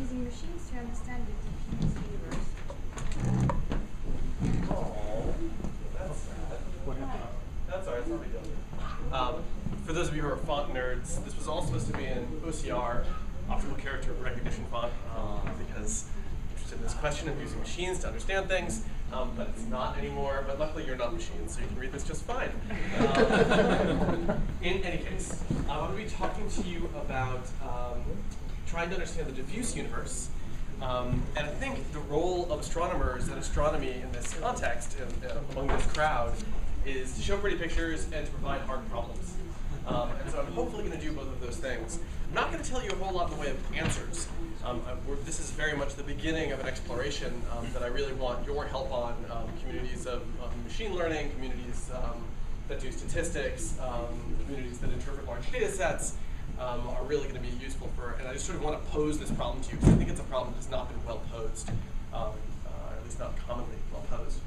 using machines to understand the diffuse universe. Oh, that's sad. What happened? That's all right, it's not a big deal. For those of you who are font nerds, this was all supposed to be in OCR, optical character recognition font, because I'm interested in this question of using machines to understand things, but it's not anymore. But luckily you're not machines, so you can read this just fine. In any case, I'm going to be talking to you about trying to understand the diffuse universe. And I think the role of astronomers and astronomy in this context, among this crowd, is to show pretty pictures and to provide hard problems. And so I'm hopefully going to do both of those things. I'm not going to tell you a whole lot in the way of answers. This is very much the beginning of an exploration that I really want your help on. Communities of machine learning, communities that do statistics, communities that interpret large data sets are really going to be useful for, and I just sort of want to pose this problem to you because I think it's a problem that's not been well posed, at least not commonly well posed.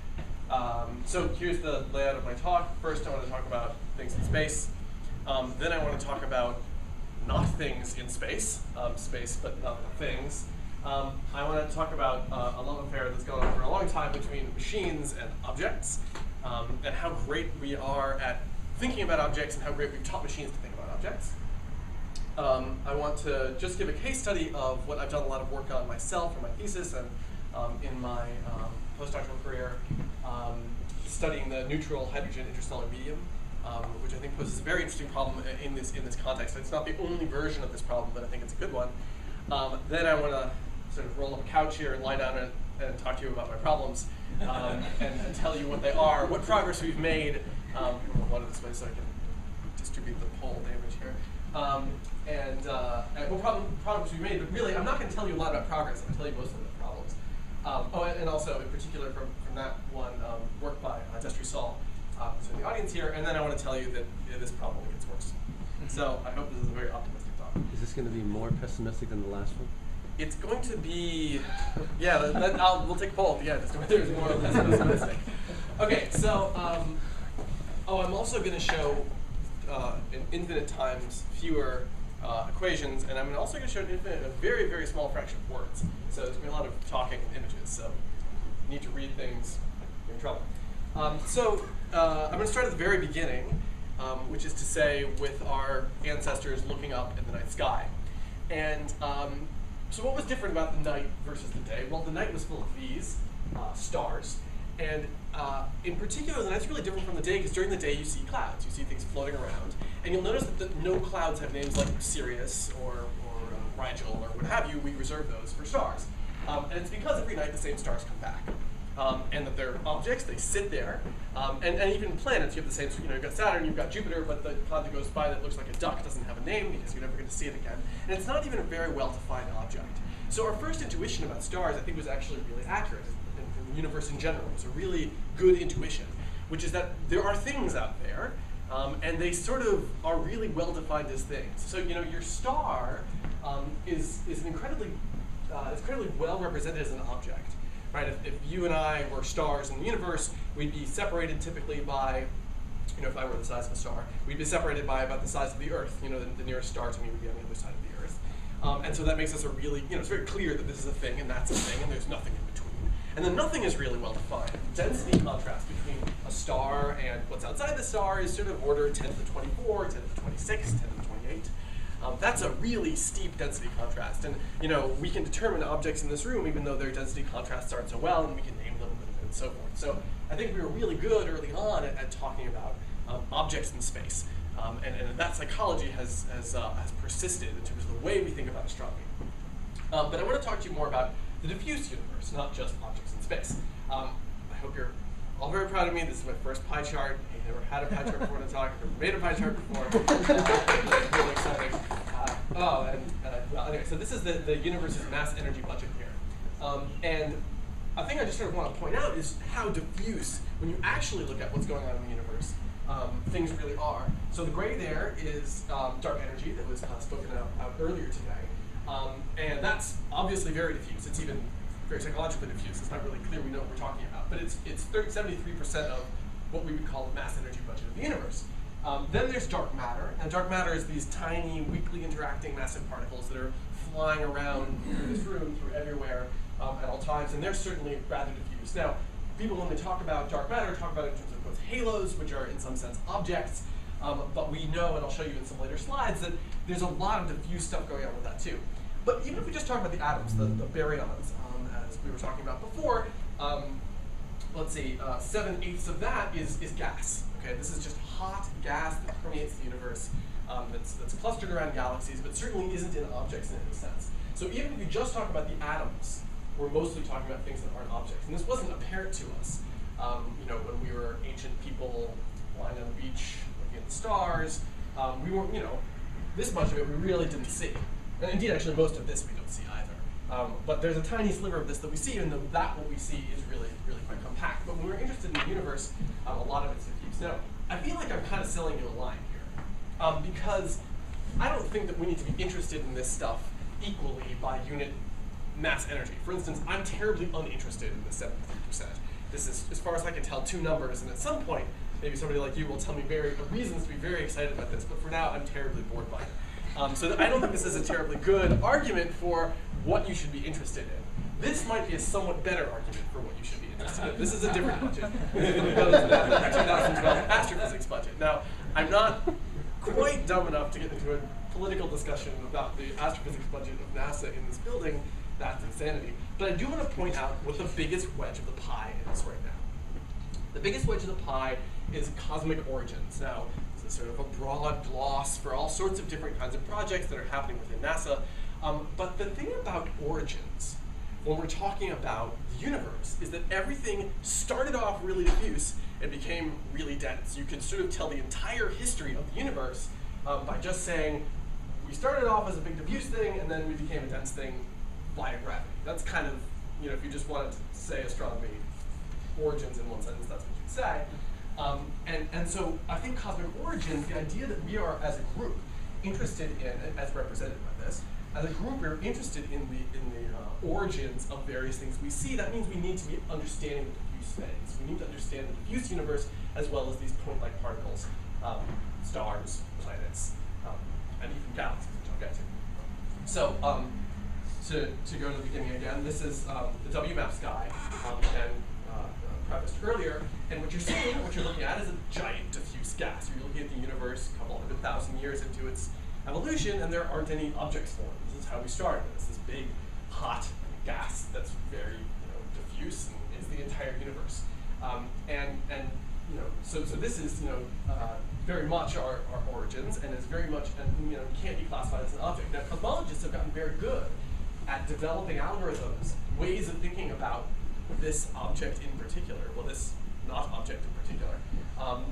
So here's the layout of my talk. First, I want to talk about things in space. Then I want to talk about not things in space, space but not things. I want to talk about a love affair that's gone on for a long time between machines and objects, and how great we are at thinking about objects and how great we've taught machines to think about objects. I want to just give a case study of what I've done a lot of work on myself for my thesis and in my postdoctoral career, studying the neutral hydrogen interstellar medium, which I think poses a very interesting problem in this context. It's not the only version of this problem, but I think it's a good one. Then I want to sort of roll up a couch here and lie down and talk to you about my problems and tell you what they are, what progress we've made. One of this way so I can distribute the poll damage here. And what progress we've made, but really I'm not going to tell you a lot about progress. I'm going to tell you most of the problems. And also in particular from that one work by Destry Saul, who's in the audience here, and then I want to tell you that this problem gets worse. So I hope this is a very optimistic talk. Is this going to be more pessimistic than the last one? It's going to be, yeah, we'll take a poll. Yeah, just there's more or less pessimistic. Okay, so, I'm also going to show in infinite times fewer equations, and I'm also going to show a very, very small fraction of words. So there's going to be a lot of talking and images, so if you need to read things, you're in trouble. I'm going to start at the very beginning, which is to say with our ancestors looking up in the night sky. And so what was different about the night versus the day? Well, the night was full of these stars. And in particular, the night's really different from the day because during the day you see clouds, you see things floating around. And you'll notice that no clouds have names like Sirius or Rigel or what have you. We reserve those for stars. And it's because every night the same stars come back. And that they're objects, they sit there. And even planets, you have the same, you've got Saturn, you've got Jupiter, but the cloud that goes by that looks like a duck doesn't have a name because you're never going to see it again. And it's not even a very well-defined object. So our first intuition about stars, I think, was actually really accurate. And the universe in general was a really good intuition, which is that there are things out there, and they sort of are really well-defined as things. So your star is an incredibly well represented as an object. Right, if you and I were stars in the universe, we'd be separated typically by, if I were the size of a star, we'd be separated by about the size of the Earth. The nearest star to me would be on the other side of the Earth. And so that makes us a really, it's very clear that this is a thing and that's a thing and there's nothing in between. And then nothing is really well defined. Density contrast between a star and what's outside the star is sort of order 10 to the 24, 10 to the 26, 10 to the 28. That's a really steep density contrast. And we can determine objects in this room even though their density contrasts aren't so well, and we can name them and so forth. So I think we were really good early on at talking about objects in space. And that psychology has persisted in terms of the way we think about astronomy. But I want to talk to you more about the diffuse universe, not just objects in space. I hope you're all very proud of me. This is my first pie chart. I've never had a pie chart before to talk. I've never made a pie chart before. Really exciting. Anyway, so this is the universe's mass energy budget here. And a thing I just sort of want to point out is how diffuse, when you actually look at what's going on in the universe, things really are. So the gray there is dark energy that was spoken out earlier today. And that's obviously very diffuse. It's even very psychologically diffuse. It's not really clear we know what we're talking about. But it's 73% of what we would call the mass energy budget of the universe. Then there's dark matter. And dark matter is these tiny, weakly interacting massive particles that are flying around through this room, through everywhere, at all times, and they're certainly rather diffuse. Now, people, when they talk about dark matter, talk about it in terms of both halos, which are in some sense objects, but we know, and I'll show you in some later slides, that there's a lot of diffuse stuff going on with that too. But even if we just talk about the atoms, the baryons, as we were talking about before, let's see, 7/8 of that is gas. Okay, this is just hot gas that permeates the universe, that's clustered around galaxies, but certainly isn't in objects in any sense. So even if you just talk about the atoms, we're mostly talking about things that aren't objects. And this wasn't apparent to us, when we were ancient people lying on the beach looking at the stars. We weren't, this much of it we really didn't see. And indeed, actually, most of this we don't see either. But there's a tiny sliver of this that we see, and that what we see is really, really quite compact. But when we're interested in the universe, a lot of it's diffuse. Now, I feel like I'm kind of selling you a line here, because I don't think that we need to be interested in this stuff equally by unit mass energy. For instance, I'm terribly uninterested in the 73%. This is, as far as I can tell, two numbers, and at some point, maybe somebody like you will tell me reasons to be very excited about this, but for now, I'm terribly bored by it. So I don't think this is a terribly good argument for what you should be interested in. This might be a somewhat better argument for what you should be interested in. This is a different budget. It goes to the 2012 astrophysics budget. Now, I'm not quite dumb enough to get into a political discussion about the astrophysics budget of NASA in this building. That's insanity. But I do want to point out what the biggest wedge of the pie is right now. The biggest wedge of the pie is cosmic origins. Now, this is sort of a broad gloss for all sorts of different kinds of projects that are happening within NASA. But the thing about origins, when we're talking about the universe, is that everything started off really diffuse and became really dense. You can sort of tell the entire history of the universe by just saying, we started off as a big diffuse thing, and then we became a dense thing via gravity. That's kind of, if you just wanted to say astronomy origins in one sentence, that's what you'd say. And so I think cosmic origins, the idea that we are, as a group, interested in, as represented by this, as a group, we're interested in the origins of various things we see. That means we need to be understanding the diffuse phase. We need to understand the diffuse universe as well as these point-like particles, stars, planets, and even galaxies, which I'll get to. So to go to the beginning again, this is the WMAP sky, and prefaced earlier. And what you're seeing, what you're looking at, is a giant diffuse gas. You're looking at the universe a couple 100,000 years into its evolution, and there aren't any objects formed. This is how we started. It's this big, hot gas that's very diffuse and is the entire universe. So this is very much our origins, and is very much can't be classified as an object. Now, cosmologists have gotten very good at developing algorithms, ways of thinking about this object in particular, well, this not object in particular,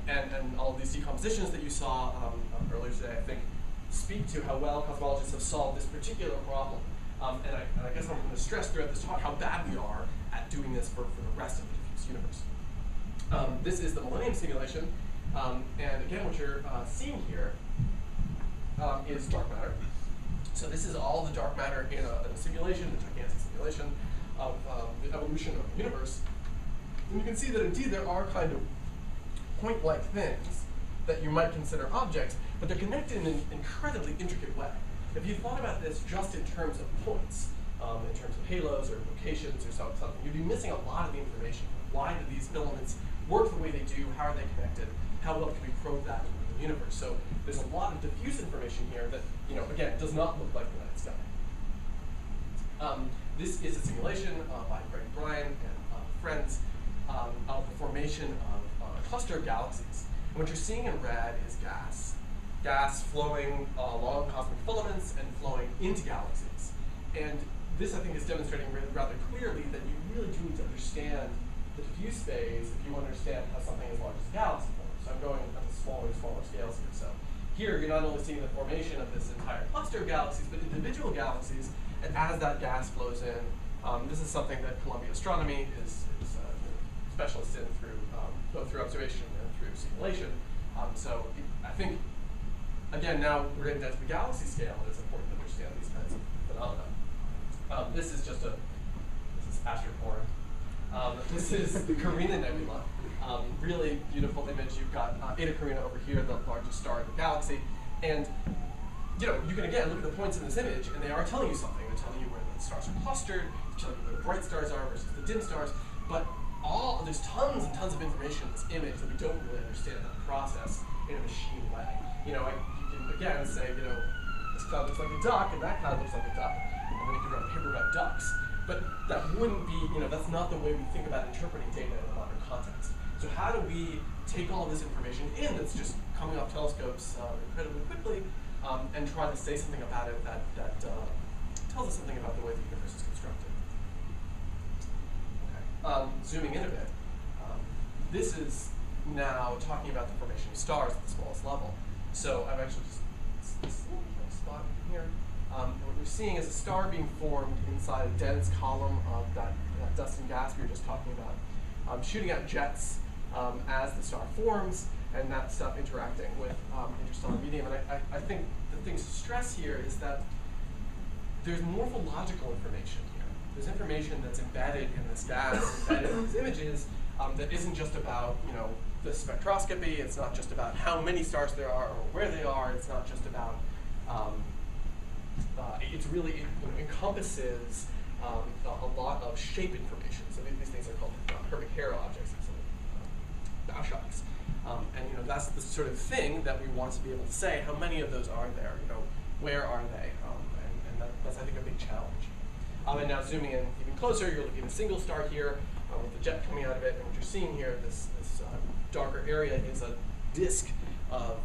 and all of these decompositions that you saw earlier today, I think, speak to how well cosmologists have solved this particular problem. And I guess I'm going to stress throughout this talk how bad we are at doing this for the rest of the diffuse universe. This is the Millennium simulation, and again, what you're seeing here is dark matter. So this is all the dark matter in a simulation, a gigantic simulation of the evolution of the universe. And you can see that indeed there are kind of point-like things that you might consider objects, but they're connected in an incredibly intricate way. If you thought about this just in terms of points, in terms of halos or locations or something, you'd be missing a lot of the information. Why do these filaments work the way they do? How are they connected? How well can we probe that in the universe? So there's a lot of diffuse information here that, again, does not look like the night sky. This is a simulation by Greg Bryan and friends of the formation of a cluster of galaxies. And what you're seeing in red is gas. Gas flowing along cosmic filaments and flowing into galaxies. And this, I think, is demonstrating rather clearly that you really do need to understand the diffuse phase if you understand how something as large as a galaxy forms. So I'm going at the smaller and smaller scales here. So here, you're not only seeing the formation of this entire cluster of galaxies, but individual galaxies. And as that gas flows in, this is something that Columbia Astronomy is specialist in through both through observation and through simulation. So I think, again, now we're getting down to the galaxy scale, and it's important to understand these kinds of phenomena. This is astroporn. This is the Carina Nebula. Really beautiful image. You've got Eta Carina over here, the largest star in the galaxy. And you can again look at the points in this image, and they are telling you something. They're telling you where the stars are clustered, they're telling you where the bright stars are versus the dim stars. But there's tons and tons of information in this image that we don't really understand that process in a machine way. You can again say, this cloud looks like a duck, and that cloud looks like a duck, and then you could run a paper about ducks. But that wouldn't be, that's not the way we think about interpreting data in a modern context. So how do we take all this information in that's just coming off telescopes incredibly quickly, and try to say something about it that tells us something about the way the universe is constructed? Okay. Zooming in a bit, this is now talking about the formation of stars at the smallest level. So I've actually just spot here. And what we're seeing is a star being formed inside a dense column of that dust and gas we were just talking about, shooting out jets as the star forms, and that stuff interacting with interstellar medium. And I think the thing to stress here is that there's morphological information here. There's information that's embedded in this gas, embedded in these images, that isn't just about the spectroscopy. It's not just about how many stars there are or where they are. It's not just about it really encompasses a lot of shape information. So these things are called Herbig Haro objects, Bauschocks. And that's the sort of thing that we want to be able to say. How many of those are there? Where are they? And that's I think a big challenge. And now zooming in even closer, you're looking at a single star here with the jet coming out of it, and what you're seeing here, this darker area is a disk of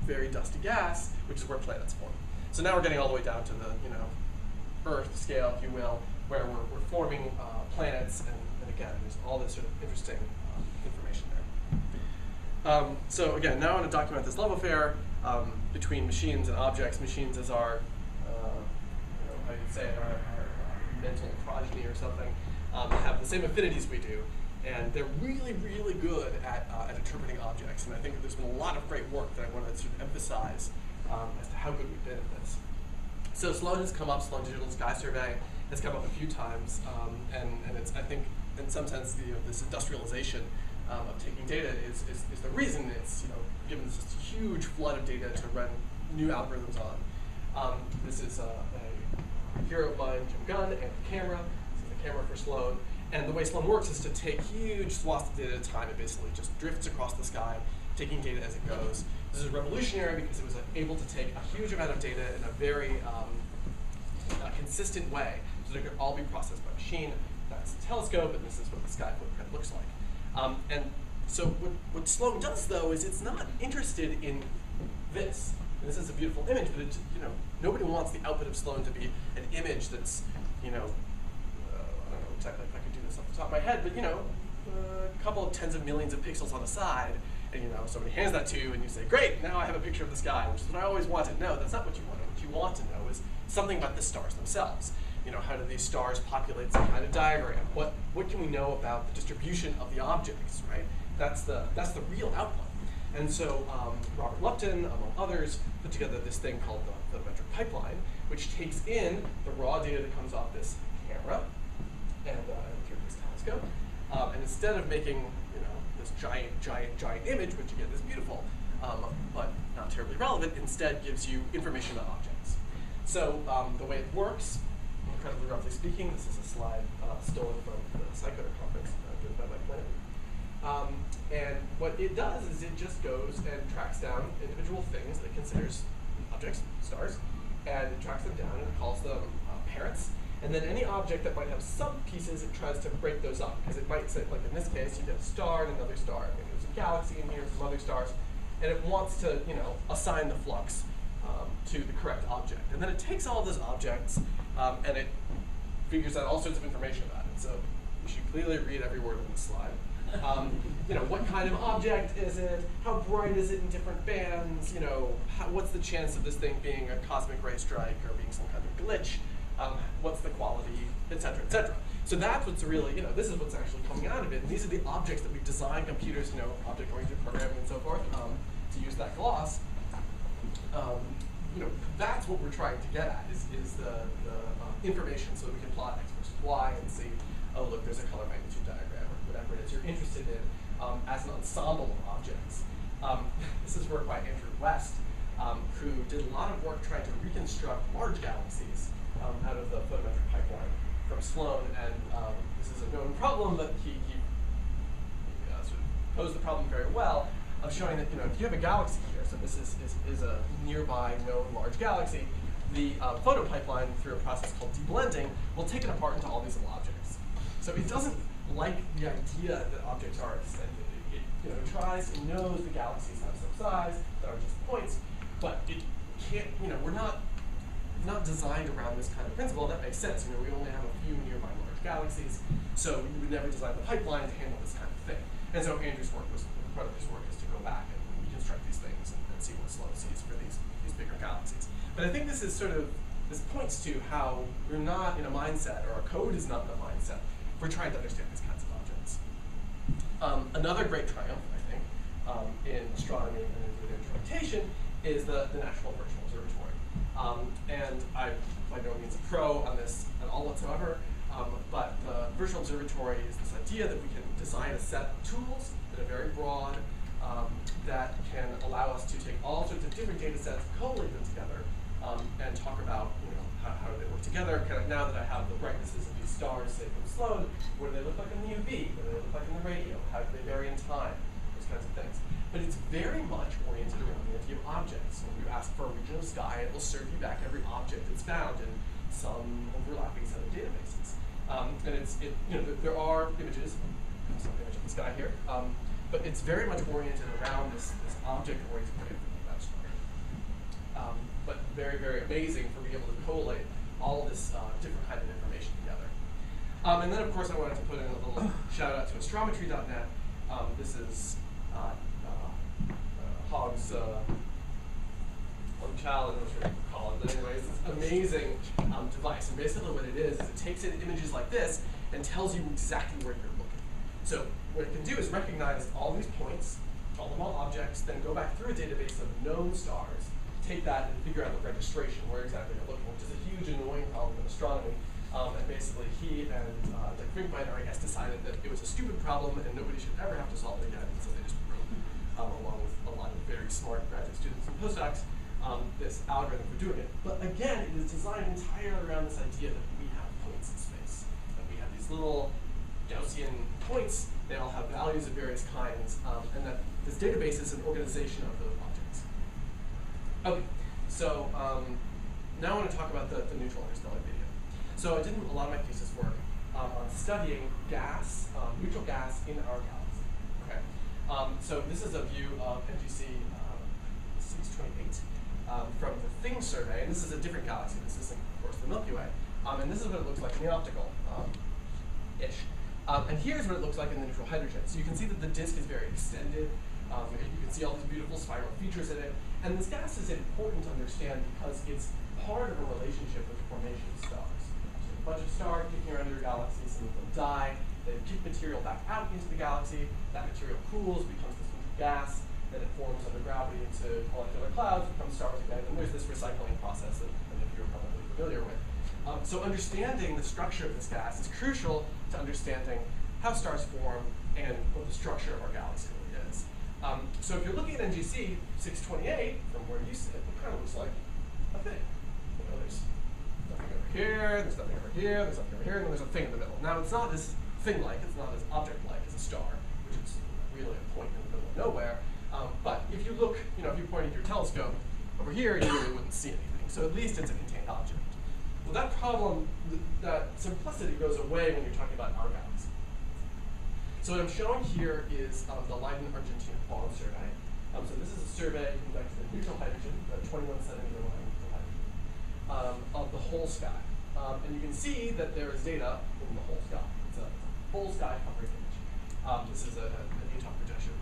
very dusty gas, which is where planets form. So now we're getting all the way down to the Earth scale, if you will, where we're forming planets, and again, there's all this sort of interesting information there. So again, now I want to document this love affair between machines and objects. Machines as our, how you'd say it, our mental progeny or something, have the same affinities we do. And they're really, really good at interpreting objects. And I think there's been a lot of great work that I want to sort of emphasize as to how good we've been at this. So Sloan has come up, Sloan Digital Sky Survey has come up a few times, and it's, I think, in some sense, this industrialization of taking data is the reason it's given this huge flood of data to run new algorithms on. This is a hero of mine, Jim Gunn, and the camera. This is the camera for Sloan. And the way Sloan works is to take huge swaths of data at a time. It basically just drifts across the sky, taking data as it goes. This is revolutionary because it was able to take a huge amount of data in a very consistent way, so that it could all be processed by machine. That's the telescope, and this is what the sky footprint looks like. And so what Sloan does, though, is it's not interested in this. And this is a beautiful image, but it, nobody wants the output of Sloan to be an image that's, I don't know exactly if I could do this off the top of my head, but a couple of tens of millions of pixels on the side, and somebody hands that to you, and you say, great, now I have a picture of the sky, which is what I always wanted. No, that's not what you want. What you want to know is something about the stars themselves. How do these stars populate some kind of diagram? What can we know about the distribution of the objects, right? That's the real output. And so Robert Lupton, among others, put together this thing called the photometric pipeline, which takes in the raw data that comes off this camera and through this telescope. And instead of making this giant image, which again is beautiful, but not terribly relevant, instead gives you information about objects. So the way it works, incredibly roughly speaking, this is a slide stolen from the Psychoder conference given by Mike Leonard. And what it does is it just goes and tracks down individual things that it considers objects, stars, and it tracks them down and calls them parents. And then any object that might have sub-pieces, it tries to break those up. Because it might say, like in this case, you get a star and another star. Maybe there's a galaxy in here, some other stars. And it wants to, assign the flux to the correct object. And then it takes all of those objects and it figures out all sorts of information about it. So you should clearly read every word on this slide. What kind of object is it? How bright is it in different bands? What's the chance of this thing being a cosmic ray strike or being some kind of glitch? What's the quality, et cetera, et cetera. So that's what's really, this is what's actually coming out of it. And these are the objects that we've designed computers, object-oriented programming and so forth, to use that gloss. That's what we're trying to get at, is the information so that we can plot X versus Y and see, oh, look, there's a color magnitude diagram, or whatever it is you're interested in as an ensemble of objects. This is work by Andrew West, who did a lot of work trying to construct large galaxies out of the photometric pipeline from Sloan, and this is a known problem, but he sort of posed the problem very well of showing that if you have a galaxy here, so this is a nearby known large galaxy, the photo pipeline through a process called deblending will take it apart into all these little objects. So it doesn't like the idea that objects are extended. It tries and knows the galaxies have some size that are just points, but it can't. We're not designed around this kind of principle. That makes sense. We only have a few nearby large galaxies, so we would never design the pipeline to handle this kind of thing. And so Andrew's work was part of his work is to go back and reconstruct these things and see what Sloan sees for these bigger galaxies. But I think this points to how we're not in a mindset, or our code is not in a mindset. We're trying to understand these kinds of objects. Another great triumph, I think, in astronomy and in instrumentation is the National Virtual Observatory. And I'm by no means a pro on this at all whatsoever, but the Virtual Observatory is this idea that we can design a set of tools that are very broad, that can allow us to take all sorts of different data sets, collate them together, and talk about how do they work together. Kind of now that I have the brightnesses of these stars, say from Sloan, what do they look like in the UV? What do they look like in the radio? How do they vary in time? Those kinds of things. But it's very much oriented around the idea of objects. When you ask for a region of sky, it will serve you back every object that's found in some overlapping set of databases. And there are images, some image of the sky here, but it's very much oriented around this object-oriented way of thinking about stars. But very, very amazing for being able to collate all this different kind of information together. And then, of course, I wanted to put in a little shout out to astrometry.net. This is Hogg's child, I'm not sure what you call it, but anyways, it's an amazing device. And basically what it is it takes in images like this and tells you exactly where you're looking. So what it can do is recognize all these points, call them all objects, then go back through a database of known stars, take that and figure out the registration, where exactly you're looking, which is a huge annoying problem in astronomy. And basically he and Dick Finkbeiner, I guess, decided that it was a stupid problem and nobody should ever have to solve it again. So they just wrote, along with a lot of very smart graduate students and postdocs, this algorithm for doing it. But again, it is designed entirely around this idea that we have points in space. That we have these little Gaussian points, they all have values of various kinds, and that this database is an organization of those objects. Okay, so now I want to talk about the neutral interstellar medium. So I did a lot of my thesis work on studying gas, neutral gas in our galaxy. Okay, so this is a view of NGC 628 from the Thing survey, and this is a different galaxy. This isn't, of course, the Milky Way, and this is what it looks like in the optical ish. And here's what it looks like in the neutral hydrogen. So you can see that the disk is very extended. You can see all these beautiful spiral features in it. And this gas is important to understand because it's part of a relationship with the formation of stars. So a bunch of stars kicking around your galaxy, some of them die, they kick material back out into the galaxy, that material cools, becomes this neutral gas, then it forms under gravity into molecular clouds, becomes stars again, and there's this recycling process that you're probably familiar with. So understanding the structure of this gas is crucial to understanding how stars form and what the structure of our galaxy really is. So if you're looking at NGC 628 from where you sit, it kind of looks like a thing. There's nothing over here, there's nothing over here, there's nothing over here, and then there's a thing in the middle. Now it's not as thing-like, it's not as object-like as a star, which is really a point in the middle of nowhere. But if you look, if you pointed your telescope over here, you really wouldn't see anything. So at least it's a contained object. Well, that problem, that simplicity goes away when you're talking about our galaxy. So what I'm showing here is the Leiden, Argentina quantum survey. So this is a survey conducted in neutral hydrogen, the 21 centimeter line neutral hydrogen, of the whole sky. And you can see that there is data in the whole sky. It's a whole sky covering image. This is an Utah projection.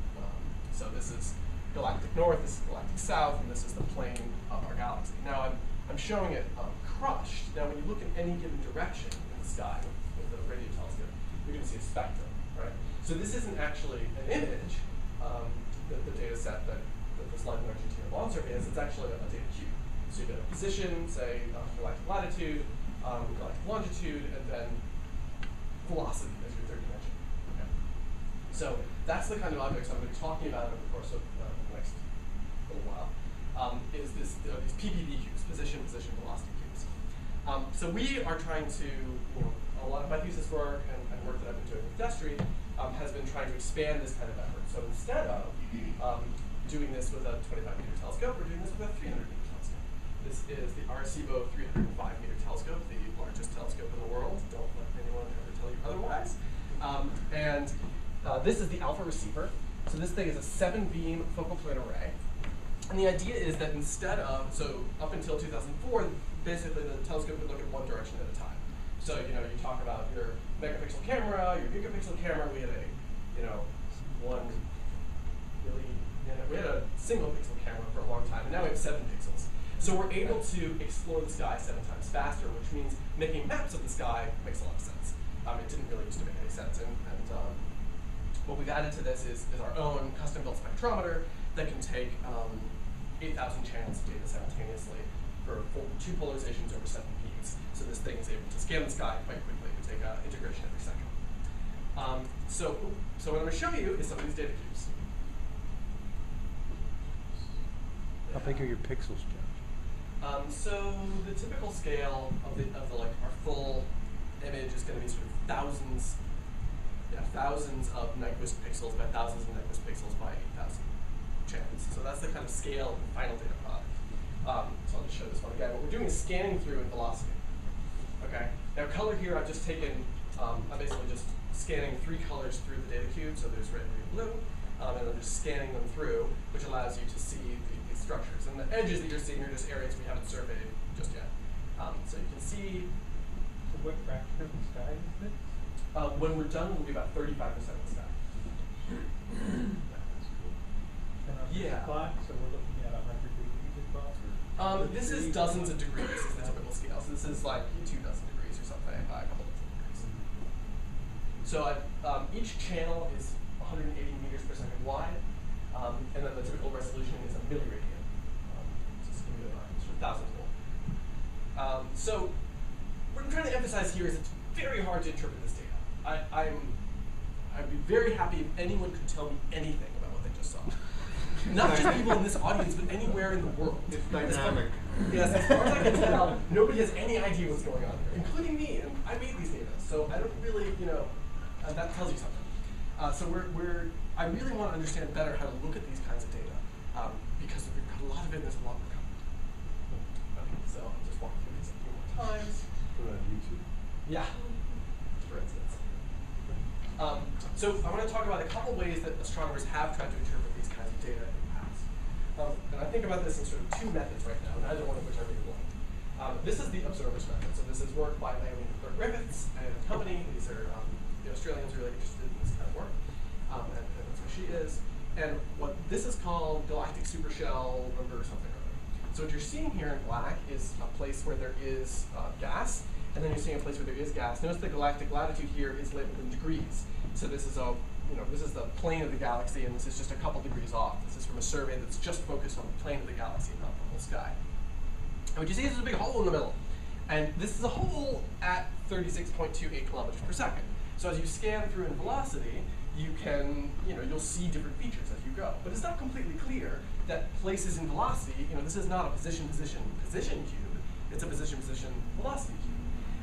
So this is galactic north, this is galactic south, and this is the plane of our galaxy. Now I'm showing it crushed. Now when you look in any given direction in the sky with the radio telescope, you're going to see a spectrum, right? So this isn't actually an image, the data set that this Leiden Argentina long survey is. It's actually a data cube. So you've got a position, say galactic latitude, galactic longitude, and then velocity as your third dimension. Okay. So that's the kind of objects I'm going to be talking about over the course of the next little while. is these PPT cubes, position velocity cubes. So we are trying to, a lot of my thesis work and work that I've been doing with Destry has been trying to expand this kind of effort. So instead of doing this with a 25-meter telescope, we're doing this with a 300-meter telescope. This is the Arecibo 305-meter telescope, the largest telescope in the world. Don't let anyone ever tell you otherwise. This is the alpha receiver. So this thing is a 7-beam focal point array. And the idea is that instead of, so up until 2004, basically the telescope would look in one direction at a time. So, you talk about your megapixel camera, your gigapixel camera. We had we had a single pixel camera for a long time, and now we have 7 pixels. So we're able to explore the sky 7 times faster, which means making maps of the sky makes a lot of sense. It didn't really used to make any sense. And what we've added to this is our own custom-built spectrometer that can take 8,000 channels of data simultaneously for 2 polarizations over 7 beams. So this thing is able to scan the sky quite quickly. We take integration every second. So what I'm going to show you is some of these data cubes. How big are your pixels, Josh? So the typical scale of our full image is going to be sort of thousands of Nyquist pixels by thousands of Nyquist pixels by 8,000 channels. So that's the kind of scale of the final data product. So I'll just show this one again. What we're doing is scanning through in velocity. Okay. Now color here, I've just taken. I'm basically just scanning 3 colors through the data cube. So there's red, green, blue, and I'm just scanning them through, which allows you to see the structures. And the edges that you're seeing are just areas we haven't surveyed just yet. So you can see. So what fraction of the sky is this? When we're done, we'll be about 35% of the sky. And on Yeah. this clock, so we're looking at 100 degrees across? This is dozens of degrees is the typical scale. So this is like 2 dozen degrees or something, a couple dozen degrees. So each channel is 180 meters per second wide, and then the typical resolution is a milliradian. Just give you a sort of thousandth volt. So what I'm trying to emphasize here is it's very hard to interpret this data. I'd be very happy if anyone could tell me anything about what they just saw. Not just people in this audience, but anywhere in the world. It's dynamic. Yes, as far as I can tell, nobody has any idea what's going on here, including me, and I made these data, so I don't really, that tells you something. So I really want to understand better how to look at these kinds of data, because we've got a lot of it, and there's a lot more coming. Okay, so I'll just walk through these a few more times. Put it on YouTube. Yeah, for instance. So I want to talk about a couple ways that astronomers have tried to interpret these kinds of data in the past. And I think about this in sort of 2 methods right now, neither one of which I really like. This is the observer's method. So this is work by Naomi Griffiths and a company. These are the Australians are really interested in this kind of work, and that's what she is. And what this is called galactic supershell number something or other. So what you're seeing here in black is a place where there is gas, and then you're seeing a place where there is gas. Notice the galactic latitude here is labeled in degrees. So this is this is the plane of the galaxy, and this is just a couple degrees off. This is from a survey that's just focused on the plane of the galaxy, not the whole sky. And what you see is a big hole in the middle. And this is a hole at 36.28 kilometers per second. So as you scan through in velocity, you can, you'll see different features as you go. But it's not completely clear that places in velocity, this is not a position cube, it's a position velocity cube.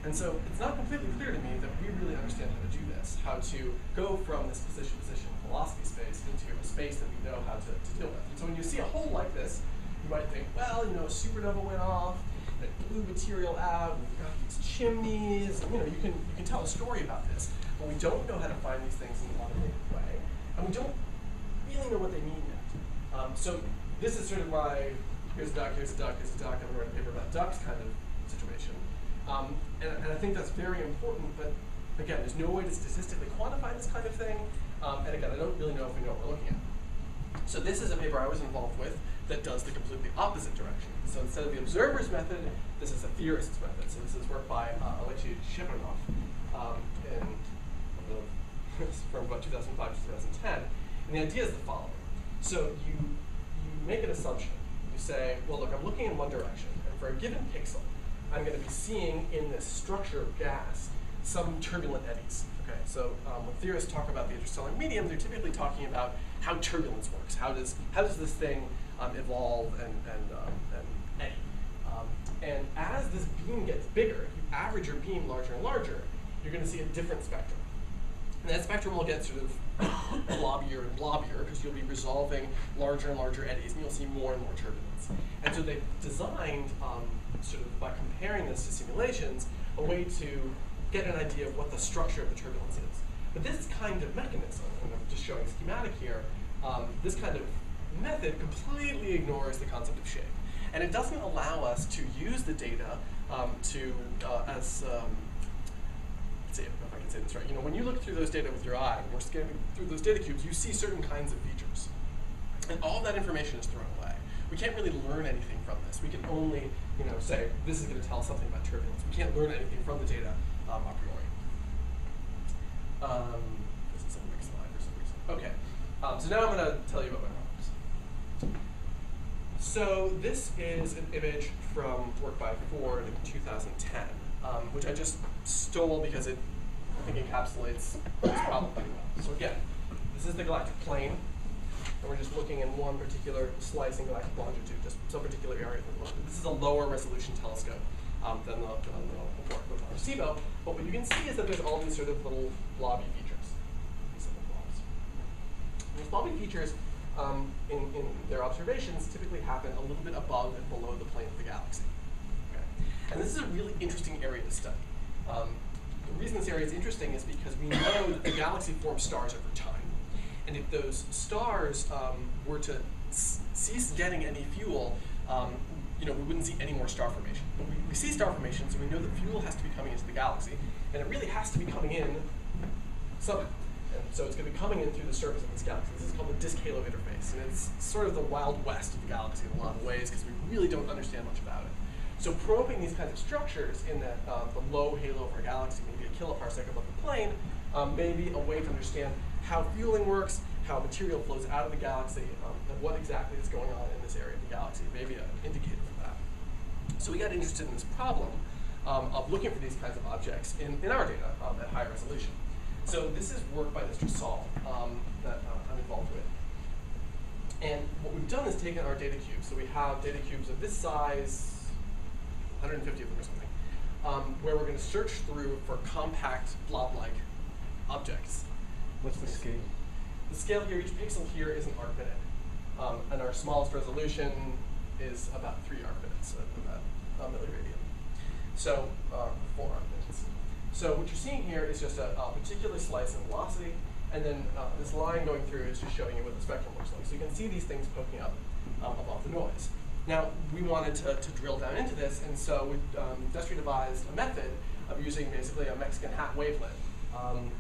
And so it's not completely clear to me that we really understand how to do this, how to go from this position velocity space into a space that we know how to deal with. And so when you see a hole like this, you might think, well, a supernova went off, it blew material out, and we've got these chimneys, and you can tell a story about this, but we don't know how to find these things in an automated way, and we don't really know what they mean yet. So this is sort of my, here's a duck, here's a duck, here's a duck, I'm going to write a paper about ducks kind of situation. And I think that's very important, but again, there's no way to statistically quantify this kind of thing, and again, I don't really know if we know what we're looking at. So this is a paper I was involved with that does the completely opposite direction. So instead of the observer's method, this is a theorist's method. So this is work by Alexei Shepardov from about 2005 to 2010. And the idea is the following. So you make an assumption. You say, well, look, I'm looking in one direction, and for a given pixel, I'm going to be seeing in this structure of gas some turbulent eddies. Okay, so when theorists talk about the interstellar medium, they're typically talking about how turbulence works. How does this thing evolve and eddy. And as this beam gets bigger, if you average your beam larger and larger, you're going to see a different spectrum. And that spectrum will get sort of blobbier and blobbier because you'll be resolving larger and larger eddies, and you'll see more and more turbulence. And so they've designed, sort of by comparing this to simulations, a way to get an idea of what the structure of the turbulence is. But this kind of mechanism, and I'm just showing a schematic here, this kind of method completely ignores the concept of shape. And it doesn't allow us to use the data let's see if I can say this right. You know, when you look through those data with your eye, when we're scanning through those data cubes, you see certain kinds of features. And all of that information is thrown away. We can't really learn anything from this. We can only, you know, say, this is going to tell something about turbulence. We can't learn anything from the data a priori. This is a next slide for some reason. Okay, so now I'm going to tell you about my problems. So this is an image from work by Ford in 2010, which I just stole because it, I think, encapsulates this problem pretty well. So again, this is the galactic plane, and we're just looking in one particular slice in galactic longitude, just some particular area of the world. This is a lower resolution telescope than the work with Arecibo, but what you can see is that there's all these sort of little blobby features. These little blobs. And these blobby features, in their observations, typically happen a little bit above and below the plane of the galaxy. Okay? And this is a really interesting area to study. The reason this area is interesting is because we know that the galaxy forms stars over time. And if those stars were to cease getting any fuel, you know, we wouldn't see any more star formation. But we see star formation, so we know that fuel has to be coming into the galaxy, and it really has to be coming in somehow. And so it's going to be coming in through the surface of this galaxy. This is called the disk halo interface, and it's sort of the Wild West of the galaxy in a lot of ways because we really don't understand much about it. So probing these kinds of structures in the low halo of our galaxy, maybe a kiloparsec above the plane, may be a way to understand how fueling works, how material flows out of the galaxy, and what exactly is going on in this area of the galaxy, maybe an indicator for that. So we got interested in this problem of looking for these kinds of objects in our data at high resolution. So this is work by Mr. Saul that I'm involved with. And what we've done is taken our data cubes. So we have data cubes of this size, 150 of them or something, where we're going to search through for compact blob-like objects. What's the scale? The scale here, each pixel here is an arc minute. And our smallest resolution is about 3 arc minutes, about a milliradian. So 4 arc minutes. So what you're seeing here is just a particular slice in velocity, and then this line going through is just showing you what the spectrum looks like. So you can see these things poking up above the noise. Now, we wanted to drill down into this, and so we industrially devised a method of using basically a Mexican hat wavelet.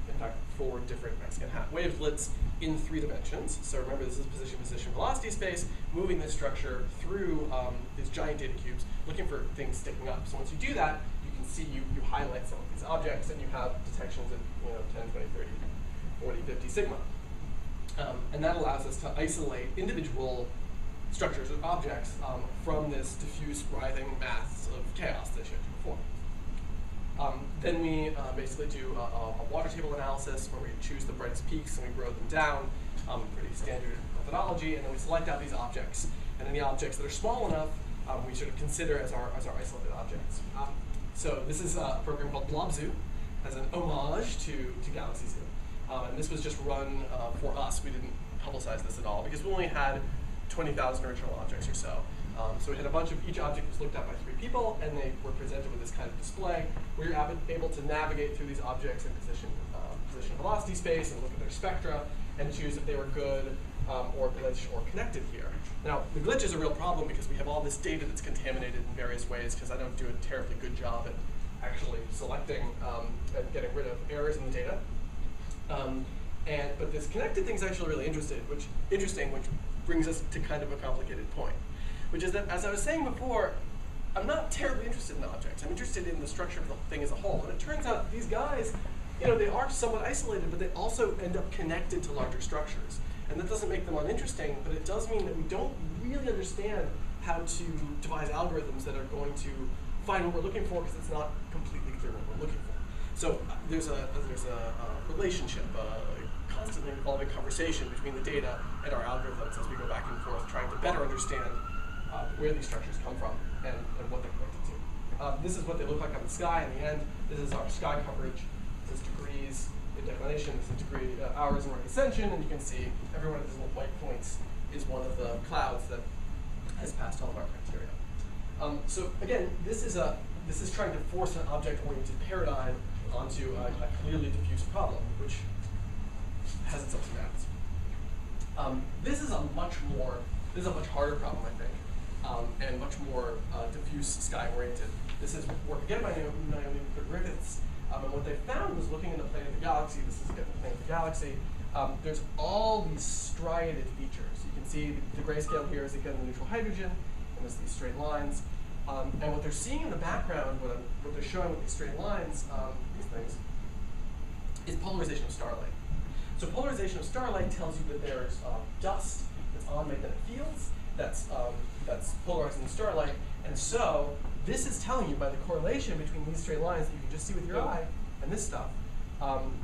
In fact, 4 different Mexican hat wavelets in 3 dimensions. So remember, this is position, velocity space, moving this structure through these giant data cubes, looking for things sticking up. So once you do that, you can see you highlight some of these objects, and you have detections at 10, 20, 30, 40, 50 sigma. And that allows us to isolate individual structures of objects from this diffuse writhing mass of chaos that I showed you before. Then we basically do a water table analysis where we choose the brightest peaks and we grow them down, pretty standard methodology, and then we select out these objects. And then the objects that are small enough, we sort of consider as our isolated objects. So this is a program called BlobZoo, as an homage to Galaxy Zoo. And this was just run for us. We didn't publicize this at all because we only had 20,000 original objects or so. So we had a bunch of, each object was looked at by 3 people, and they were presented with this kind of display where you're able to navigate through these objects in position velocity space and look at their spectra and choose if they were good or glitched or connected here. Now, the glitch is a real problem because we have all this data that's contaminated in various ways because I don't do a terribly good job at actually selecting and getting rid of errors in the data. But this connected thing is actually really interesting, which brings us to kind of a complicated point, which is that, as I was saying before, I'm not terribly interested in objects. I'm interested in the structure of the thing as a whole. And it turns out these guys, they are somewhat isolated, but they also end up connected to larger structures. And that doesn't make them uninteresting, but it does mean that we don't really understand how to devise algorithms that are going to find what we're looking for because it's not completely clear what we're looking for. So there's a relationship, a constantly involving conversation between the data and our algorithms as we go back and forth, trying to better understand where these structures come from and what they're connected to. This is what they look like on the sky in the end. This is our sky coverage. This is degrees in declination. This is hours in right ascension, and you can see every one of these little white points is one of the clouds that has passed all of our criteria. So again, this is trying to force an object-oriented paradigm onto a clearly diffuse problem, which has its ups and downs. This is a much harder problem, I think, and much more diffuse sky-oriented. This is work again by Naomi Griffiths, and what they found was looking in the plane of the galaxy. This is again the plane of the galaxy. There's all these striated features. You can see the grayscale here is again the neutral hydrogen, and there's these straight lines. And what they're seeing in the background, what they're showing with these straight lines, these things, is polarization of starlight. So polarization of starlight tells you that there's dust that's on magnetic fields that's polarizing the starlight, and so this is telling you by the correlation between these straight lines that you can just see with your eye and this stuff,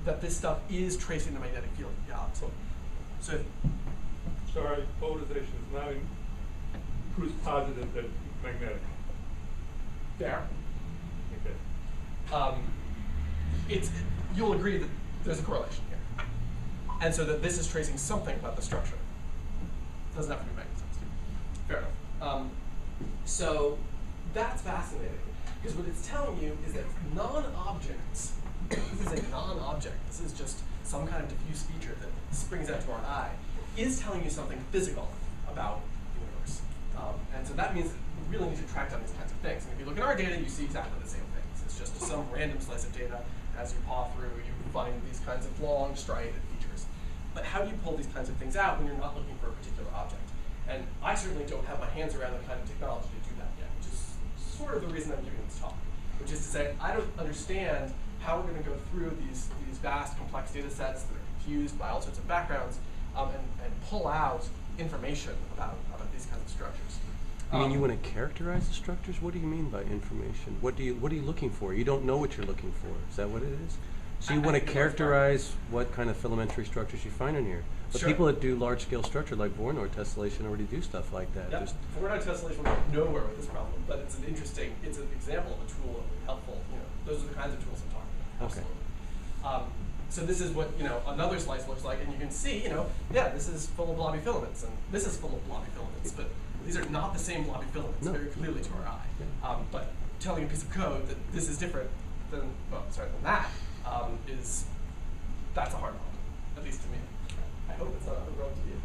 that this stuff is tracing the magnetic field of the galaxy. So, sorry, polarization is not proves positive that magnetic. there. Okay. You'll agree that there's a correlation here. And so that this is tracing something about the structure. Doesn't have to be magnetism. Fair enough. So that's fascinating, because what it's telling you is that non-objects, this is a non-object, this is just some kind of diffuse feature that springs out to our eye, is telling you something physical about the universe. And so that means that we really need to track down these kinds of things. And if you look at our data, you see exactly the same things. It's just some random slice of data. As you paw through, you find these kinds of long, striated features. But how do you pull these kinds of things out when you're not looking for a particular object? And I certainly don't have my hands around the kind of technology to do that yet, which is sort of the reason I'm giving this talk, which is to say I don't understand how we're going to go through these vast, complex data sets that are confused by all sorts of backgrounds and pull out information about these kinds of structures. You mean you want to characterize the structures? What do you mean by information? What are you looking for? You don't know what you're looking for. Is that what it is? So you want to characterize what kind of filamentary structures you find in here. But Sure. people that do large-scale structure like Voronoi tessellation already do stuff like that. Yep. Just Voronoi tessellation will go nowhere with this problem, but it's an example of a tool that will be helpful. Those are the kinds of tools I'm talking about. Okay. Absolutely. So this is what another slice looks like, and you can see, this is full of blobby filaments, and this is full of blobby filaments, but these are not the same blobby filaments very clearly to our eye. But telling a piece of code that this is different than that that's a hard problem, at least to me. I hope it's not a hard problem to you.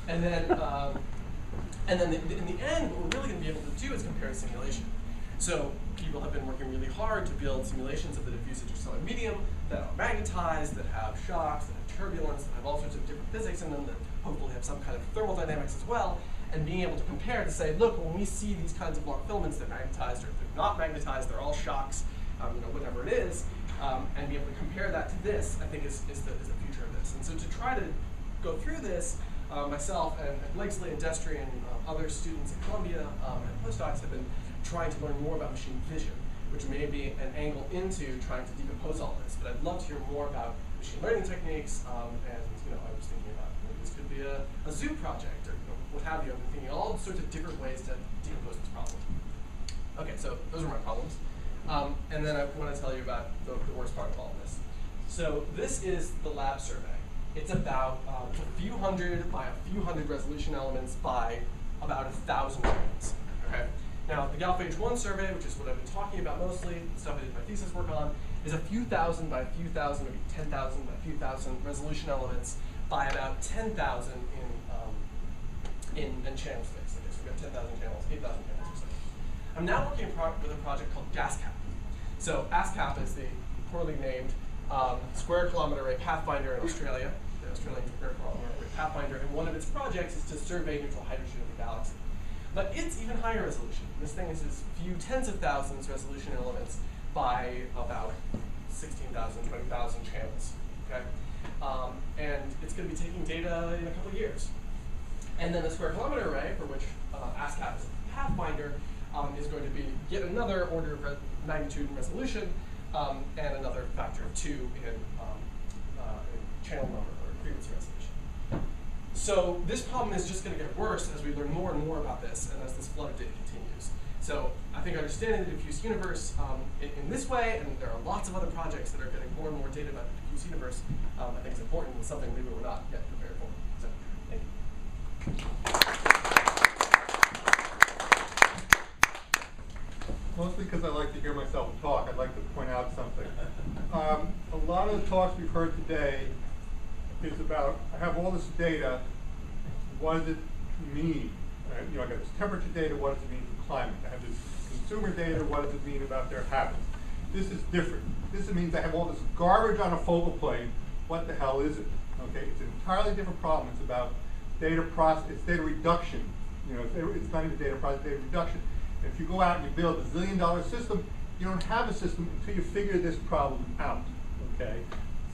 And then in the end, what we're really going to be able to do is compare simulation. So people have been working really hard to build simulations of the diffuse interstellar medium that are magnetized, that have shocks, that have turbulence, that have all sorts of different physics in them, that hopefully have some kind of thermodynamics as well, and being able to compare to say, look, when we see these kinds of long filaments, they're magnetized, or if they're not magnetized, they're all shocks, whatever it is, and be able to compare that to this, I think is the future of this. And so to try to go through this, myself and Blakesley and Destry and other students at Columbia and postdocs have been trying to learn more about machine vision, which may be an angle into trying to decompose all this. But I'd love to hear more about machine learning techniques, and I was thinking about maybe this could be a zoo project or what have you. I've been thinking all sorts of different ways to decompose this problem. Okay, so those are my problems. And then I want to tell you about the worst part of all of this. So this is the lab survey. It's about a few hundred by a few hundred resolution elements by about 1,000 units. Okay. Now the Galphage 1 survey, which is what I've been talking about mostly, the stuff I did my thesis work on, is a few thousand by a few thousand, maybe 10,000 by a few thousand resolution elements by about 10,000 in channel space. Okay, so we've got 10,000 channels, 8,000 channels or so. I'm now working with a project called GasCap. So ASCAP is the poorly named square kilometre array pathfinder in Australia, the Australian square kilometre array pathfinder, and one of its projects is to survey neutral hydrogen in the galaxy. But it's even higher resolution. This thing is a few tens of thousands resolution elements by about 16,000, 20,000 channels. Okay? And it's going to be taking data in a couple of years. And then the square kilometre array, for which ASCAP is a pathfinder, is going to be yet another order of magnitude in resolution, and another factor of 2 in channel number or frequency resolution. So this problem is just going to get worse as we learn more and more about this and as this flood of data continues. So I think understanding the diffuse universe in this way, and there are lots of other projects that are getting more and more data about the diffuse universe, I think is important and something maybe we're not yet prepared for. So thank you. Mostly because I like to hear myself talk, I'd like to point out something. A lot of the talks we've heard today is about, I have all this data, what does it mean? I got this temperature data, what does it mean for climate? I have this consumer data, what does it mean about their habits? This is different. This means I have all this garbage on a focal plane, what the hell is it? Okay, it's an entirely different problem. It's about data process, it's data reduction. It's not even data process, data reduction. And if you go out and you build a $1 zillion system, you don't have a system until you figure this problem out. Okay?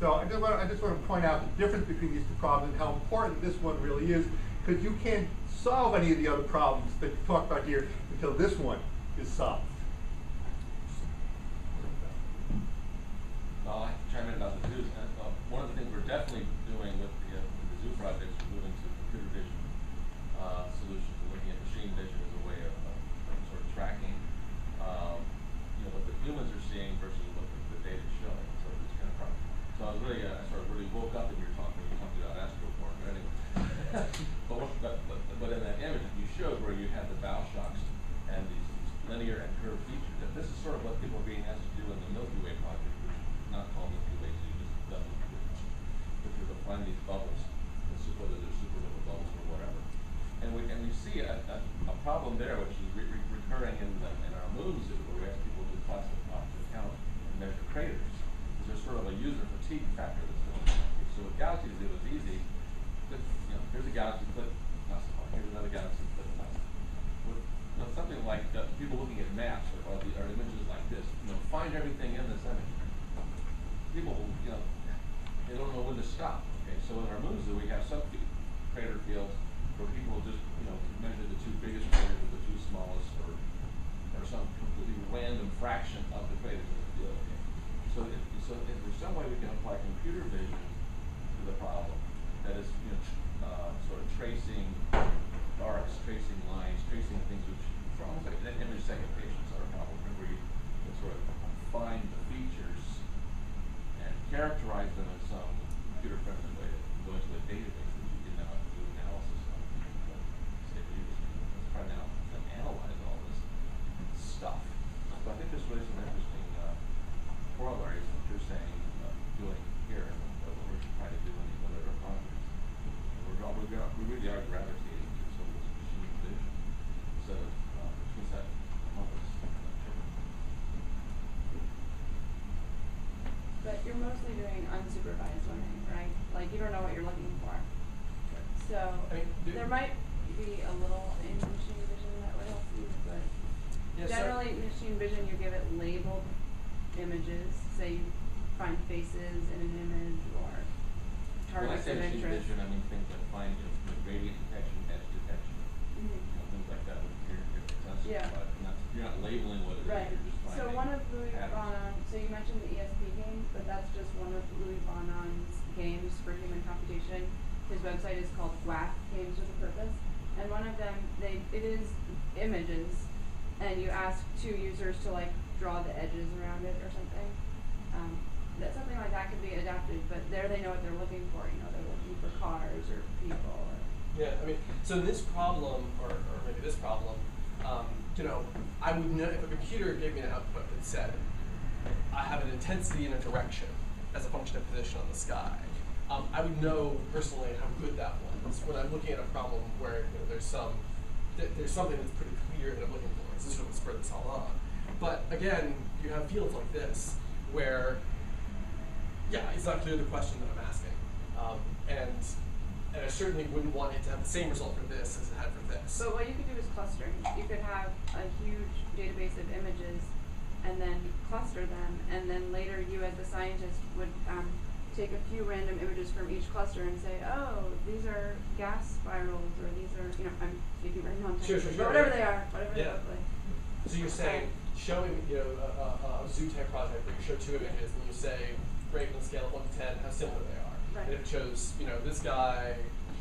So I just want to point out the difference between these two problems and how important this one really is, because you can't solve any of the other problems that you talked about here until this one is solved. I'll have to chime in about the zoos. One of the things we're definitely doing with the zoo projects is moving to computer vision solutions and looking at machine vision as a way of sort of tracking what the humans are seeing versus what the data is showing. So it's kind of problem. So I was really, I sort of really woke up in your talk when you talked about astroform, but anyway. but in that image that you showed where you had the bow shocks and these linear and curved features, and this is sort of what people are being asked to do in the Milky Way project, which is not called Milky Way, so you just done which is to find these bubbles, whether they're supernova bubbles or whatever. And we see a problem there, which is recurring in our moon zoo, where we ask people to classify, to count and measure craters. There's sort of a user fatigue factor that's going on. So with galaxies, it was easy. Here's a galaxy, click, classify. Here's another galaxy, click, classify. With something like people looking at maps or images like this, find everything in this image. People, they don't know when to stop. Okay, so in our moon zoo, we have sub-crater fields where people just, measure the two biggest craters or the two smallest, or some completely random fraction of the craters in the field. Okay. So if there's some way we can apply computer vision to the problem, that is, sort of tracing arcs, tracing lines, tracing things which, for almost like image segmentations are a problem, where you can sort of find the features and characterize them in some computer-friendly way that go into a database that you can now do analysis on. Try now to analyze all this stuff. So I think there's really some interesting corollaries that you're saying doing here and what we're trying to do in these other projects. We really are gravitating to some of this machine vision instead of machine set compass. But you're mostly doing unsupervised learning, right? Like you don't know what you're looking for. So there might be a little in machine vision that would help you, but generally machine vision you give it labeled images. Say you find faces in an image or targets of interest. When I say machine vision, I mean things that find gradient detection, edge detection, things like that. Yeah. You're not labeling what it is. Right. You're just finding So one of Louis patterns. Bonon's, so you mentioned the ESP game, but that's just one of Louis Bonon's games for human computation. His website is called WAP, Games with a Purpose. And one of them, it is images, and you ask two users to draw the edges around it or something. That something like that could be adapted, but there they know what they're looking for. They're looking for cars or people. Yeah, so this problem, or maybe this problem, I would know if a computer gave me an output that said, I have an intensity and a direction as a function of position on the sky. I would know personally how good that was when I'm looking at a problem where there's something that's pretty clear that I'm looking for. This is what would spur this all on. But again, you have fields like this where, it's not clear the question that I'm asking, and I certainly wouldn't want it to have the same result for this as it had for this. But what you could do is clustering. You could have a huge database of images and then cluster them, and then later you as the scientist would take a few random images from each cluster and say, oh, these are gas spirals, or these are, I'm speaking very non-technical, but whatever they are, whatever they look like. So you're saying, showing a zoo tech project where you show two images and you say, rate on a scale of 1 to 10, how similar they are. Right. And if it shows, you know, this guy,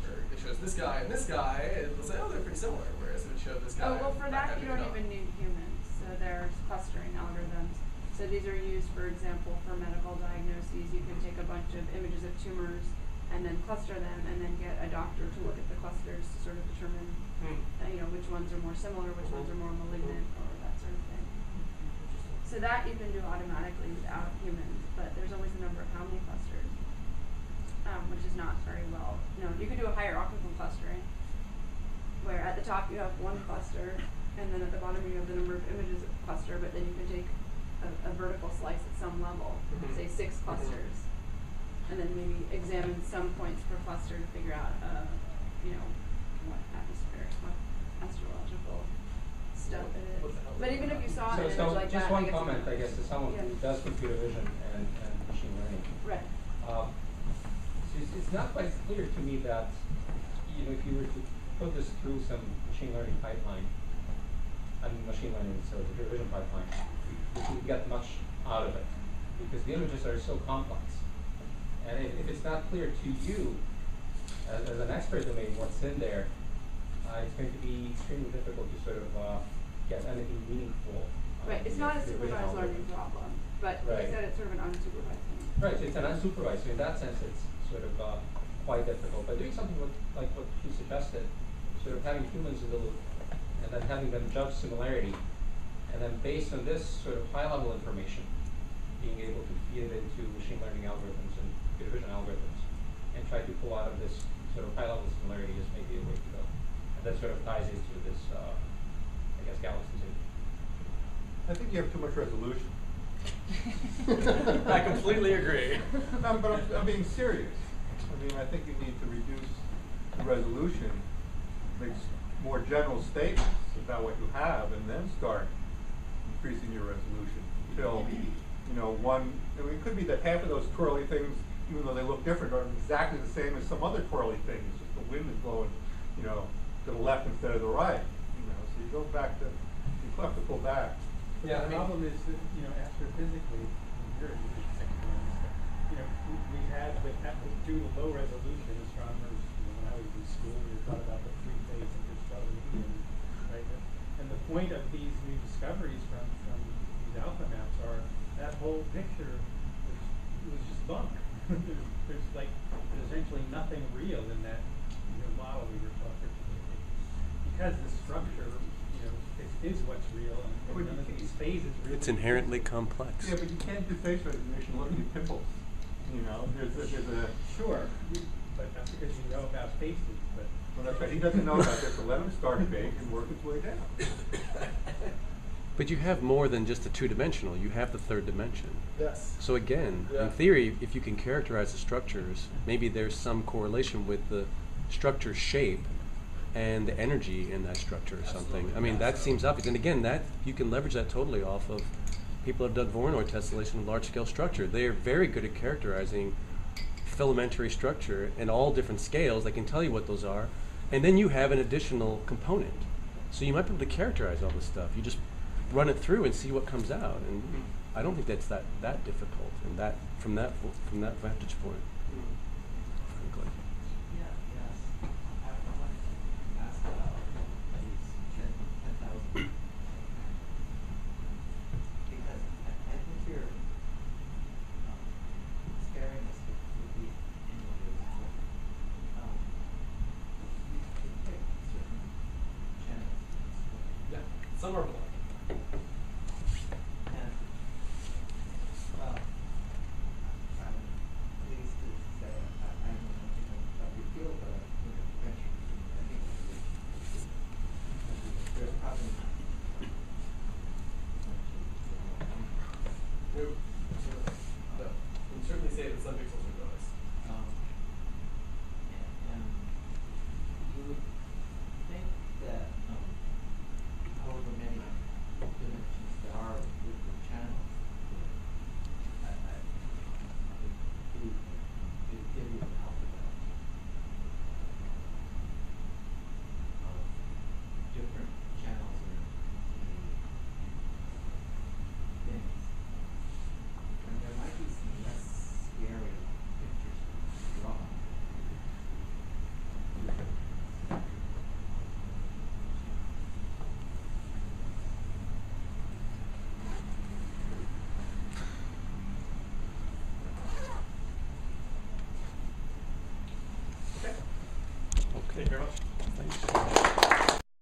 or it shows this guy and this guy, it'll say, oh, they're pretty similar. Whereas if it showed this guy, Oh, well, for that, you don't know. even need humans. So there's clustering algorithms. So these are used, for example, for medical diagnoses. You can take a bunch of images of tumors and then cluster them and then get a doctor to look at the clusters to sort of determine, you know, which ones are more similar, which ones are more malignant, or that sort of thing. So that you can do automatically without humans, but there's always a number of how many clusters, which is not very well known. You could do a hierarchical clustering, where at the top you have one cluster, and then at the bottom you have the number of images of the cluster, but then you can take a vertical slice at some level, say 6 clusters, and then maybe examine some points per cluster to figure out, you know, what atmospheric, what astrological stuff it is. What the hell But is even that? if you saw an image So like just that, one I guess comment, I guess, to someone who Yeah. does computer vision and machine learning. Right. So it's not quite clear to me that, you know, if you were to put this through some machine learning pipeline, so computer vision pipeline, you can get much out of it because the images are so complex. And if it's not clear to you, as an expert domain, what's in there, it's going to be extremely difficult to sort of get anything meaningful. Right, it's not a computer vision supervised learning algorithms. problem, but Right. you said it's sort of an unsupervised thing. Right, so it's an unsupervised, so in that sense it's sort of quite difficult. But doing something like what you suggested, sort of having humans in the loop, and then having them judge similarity, and then based on this sort of high-level information, being able to feed it into machine learning algorithms and computer vision algorithms, and try to pull out of this sort of high-level similarity is maybe a way to go. And that sort of ties into this, I guess, galaxization. I think you have too much resolution. I completely agree. No, but I'm being serious. I mean, I think you need to reduce the resolution, make more general statements about what you have, and then start increasing your resolution until, you know, I mean, it could be that half of those twirly things, even though they look different, are exactly the same as some other twirly thing. It's just the wind is blowing, you know, to the left instead of the right. You know, so you go back to, you have to pull back. Yeah, I The mean, problem is that, you know, astrophysically, you know, we've had due to low resolution astronomers, you know, when I was in school, we thought about the 3-phase interstellar medium, right? And the point of these new discoveries from these alpha maps are that whole picture was just bunk. there's essentially nothing real in that, you know, model we were talking about. Because the structure, you know, is what's real, and none of these phases really. It's inherently complex. Yeah, but you can't do face recognition looking at pimples. You know, there's a Sure, but that's because you know about faces, but. well, that's right. He doesn't know about this, so let him start big and work its way down. But you have more than just the 2-dimensional. You have the 3rd dimension. yes. So again, Yeah. in theory, if you can characterize the structures, maybe there's some correlation with the structure shape and the energy in that structure or something. Absolutely, I mean, yeah, that so- seems obvious. And again, that you can leverage that totally off of people have done Voronoi tessellation of large-scale structure. They are very good at characterizing filamentary structure in all different scales. They can tell you what those are. And then you have an additional component. So you might be able to characterize all this stuff. You just run it through and see what comes out. And I don't think that's that difficult and that from that vantage point, frankly. Yeah, yes. I wanted to ask about these 10,000. Because I think you're sparing us with the images. You pick certain channels. Yeah. Some are black. And, well, I'm pleased to say I know nothing about your field, but I look at the pictures and I think there's probably No. No. We can certainly say that some pixels are noise. and you would think that however many Thank you very much. Thanks.